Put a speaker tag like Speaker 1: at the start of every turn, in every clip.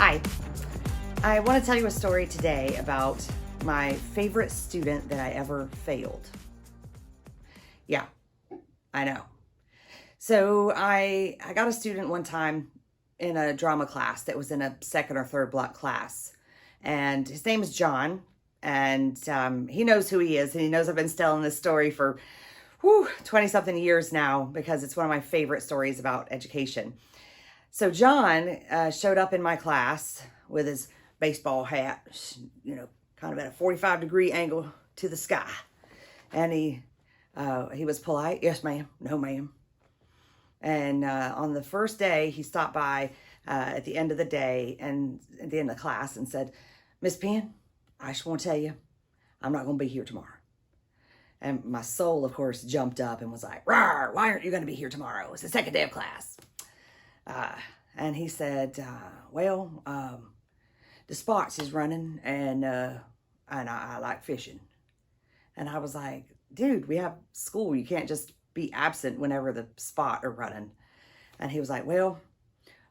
Speaker 1: Hi, I want to tell you a story today about my favorite student that I ever failed. Yeah, I know. So I got a student one time in a drama class that was in a second or third block class. And his name is John. And he knows who he is. And he knows I've been telling this story for 20 something years now because it's one of my favorite stories about education. So John showed up in my class with his baseball hat, kind of at a 45-degree angle to the sky. And he was polite. Yes, ma'am. No, ma'am. And on the first day, he stopped by at the end of the day and at the end of the class and said, Miss Penn, I just want to tell you, I'm not going to be here tomorrow. And my soul, of course, jumped up and was like, "Rawr, why aren't you going to be here tomorrow? It's the second day of class." And he said, the spots is running and I like fishing. And I was like, dude, we have school. You can't just be absent whenever the spot are running. And he was like,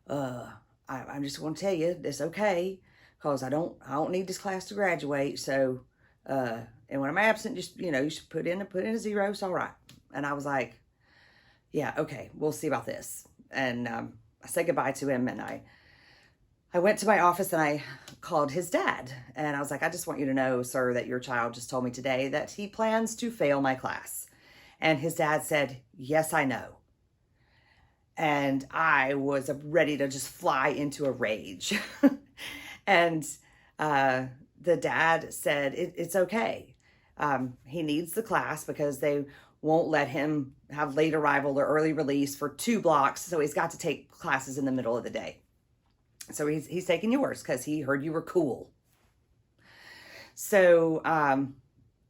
Speaker 1: I'm just going to tell you it's okay because I don't need this class to graduate. So, and when I'm absent, just, you should put in a zero. It's all right. And I was like, yeah, okay, we'll see about this. And I said goodbye to him and I went to my office and I called his dad. And I was like, I just want you to know, sir, that your child just told me today that he plans to fail my class. And his dad said, yes, I know. And I was ready to just fly into a rage. And the dad said, it's okay. He needs the class because they won't let him have late arrival or early release for 2 blocks. So he's got to take classes in the middle of the day. So he's taking yours because he heard you were cool. So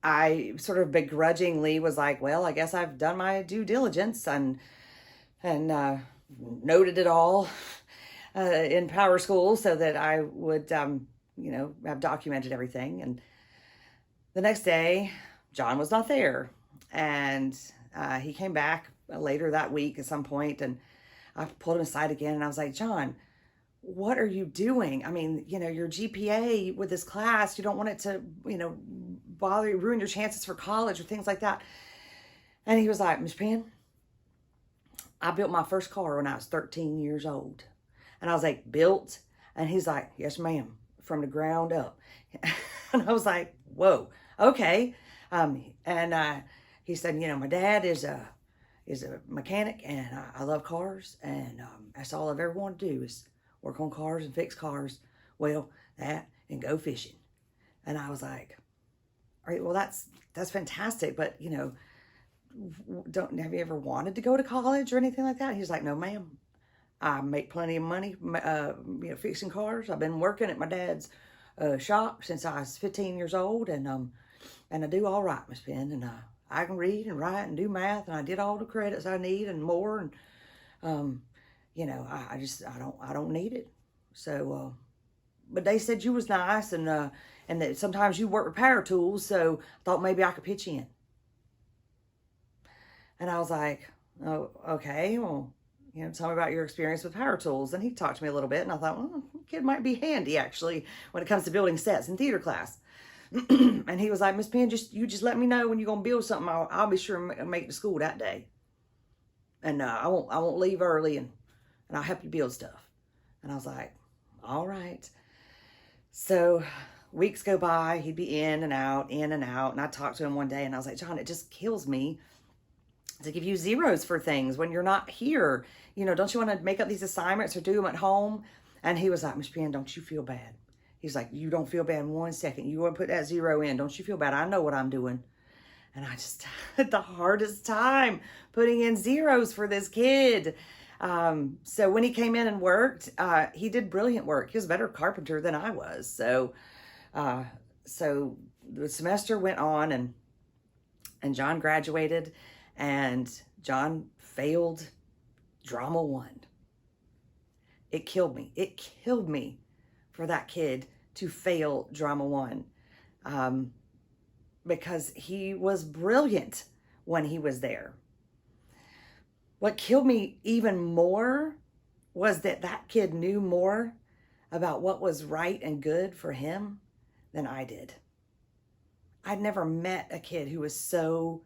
Speaker 1: I sort of begrudgingly was like, well, I guess I've done my due diligence and noted it all in Power School so that I would, have documented everything. And the next day, John was not there. And he came back later that week at some point, and I pulled him aside again, and I was like, John, what are you doing? I mean, your GPA with this class, you don't want it to, bother you, ruin your chances for college or things like that. And he was like, Miss Penn, I built my first car when I was 13 years old. And I was like, built? And he's like, yes, ma'am, from the ground up. And I was like, whoa, okay. He said, my dad is a mechanic and I love cars. And that's all I've ever wanted to do is work on cars and fix cars. Well, that and go fishing. And I was like, all right, well, that's fantastic. But, have you ever wanted to go to college or anything like that? He was like, no, ma'am. I make plenty of money, fixing cars. I've been working at my dad's shop since I was 15 years old. And I do all right, Miss Penn. And I can read and write and do math, and I did all the credits I need and more. And, I don't need it. So, but they said you was nice and that sometimes you work with power tools. So I thought maybe I could pitch in. And I was like, oh, okay, well, tell me about your experience with power tools. And he talked to me a little bit, and I thought, well, kid might be handy actually when it comes to building sets in theater class. And he was like, Miss Penn, you just let me know when you're gonna build something. I'll be sure and make it to school that day. And I won't leave early, and I'll help you build stuff. And I was like, all right. So weeks go by, he'd be in and out. And I talked to him one day, and I was like, John, it just kills me to give you zeros for things when you're not here. Don't you want to make up these assignments or do them at home? And he was like, Miss Penn, don't you feel bad? He's like, you don't feel bad in 1 second. You want to put that zero in. Don't you feel bad? I know what I'm doing. And I just had the hardest time putting in zeros for this kid. So when he came in and worked, he did brilliant work. He was a better carpenter than I was. So the semester went on and John graduated, and John failed Drama 1. It killed me. It killed me for that kid to fail Drama 1. Because he was brilliant when he was there. What killed me even more was that kid knew more about what was right and good for him than I did. I'd never met a kid who was so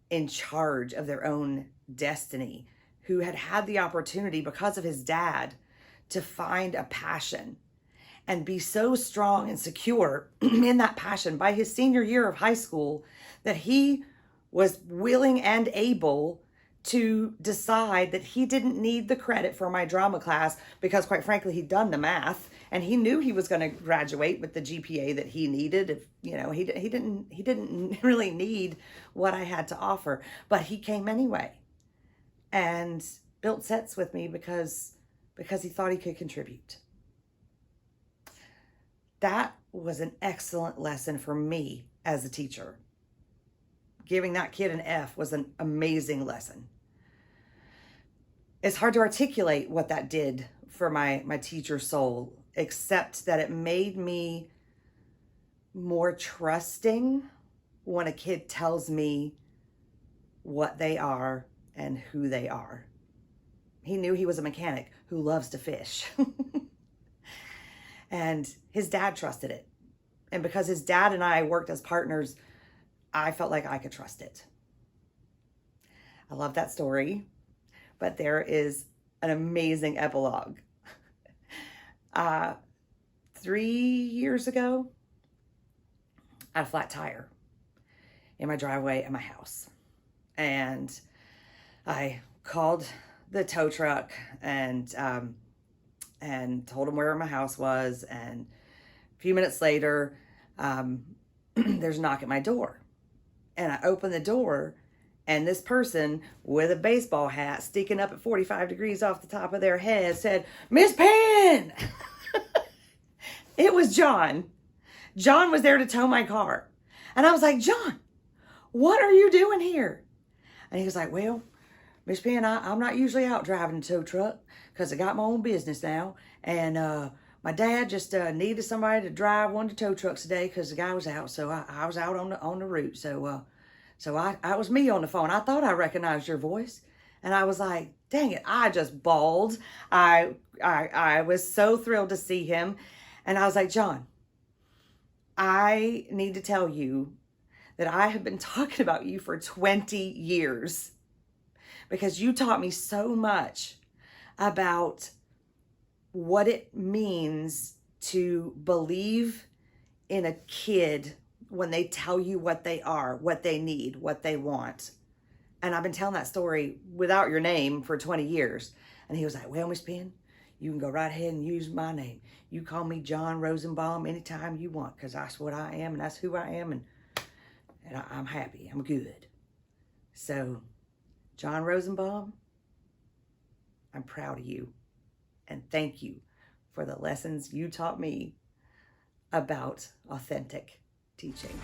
Speaker 1: in charge of their own destiny, who had had the opportunity because of his dad to find a passion and be so strong and secure in that passion by his senior year of high school that he was willing and able to decide that he didn't need the credit for my drama class because, quite frankly, he'd done the math and he knew he was going to graduate with the GPA that he needed. If he didn't really need what I had to offer, but he came anyway and built sets with me because he thought he could contribute. That was an excellent lesson for me as a teacher. Giving that kid an F was an amazing lesson. It's hard to articulate what that did for my teacher soul, except that it made me more trusting when a kid tells me what they are and who they are. He knew he was a mechanic who loves to fish. And his dad trusted it. And because his dad and I worked as partners, I felt like I could trust it. I love that story, but there is an amazing epilogue. 3 years ago, I had a flat tire in my driveway at my house. And I called the tow truck and told him where my house was. And a few minutes later, there's a knock at my door. And I opened the door, and this person with a baseball hat sticking up at 45 degrees off the top of their head said, "Miss Penn!" It was John. John was there to tow my car. And I was like, "John, what are you doing here?" And he was like, "Well, Miss Penn, I'm not usually out driving a tow truck because I got my own business now. And my dad just needed somebody to drive one of the tow trucks today because the guy was out. So I was out on the route. So I was me on the phone. I thought I recognized your voice." And I was like, dang it, I just bawled. I was so thrilled to see him. And I was like, "John, I need to tell you that I have been talking about you for 20 years because you taught me so much about what it means to believe in a kid when they tell you what they are, what they need, what they want." And I've been telling that story without your name for 20 years. And he was like, "Well, Miss Penn, you can go right ahead and use my name. You call me John Rosenbaum anytime you want because that's what I am and that's who I am. And I'm happy. I'm good." So, John Rosenbaum, I'm proud of you. And thank you for the lessons you taught me about authentic teaching.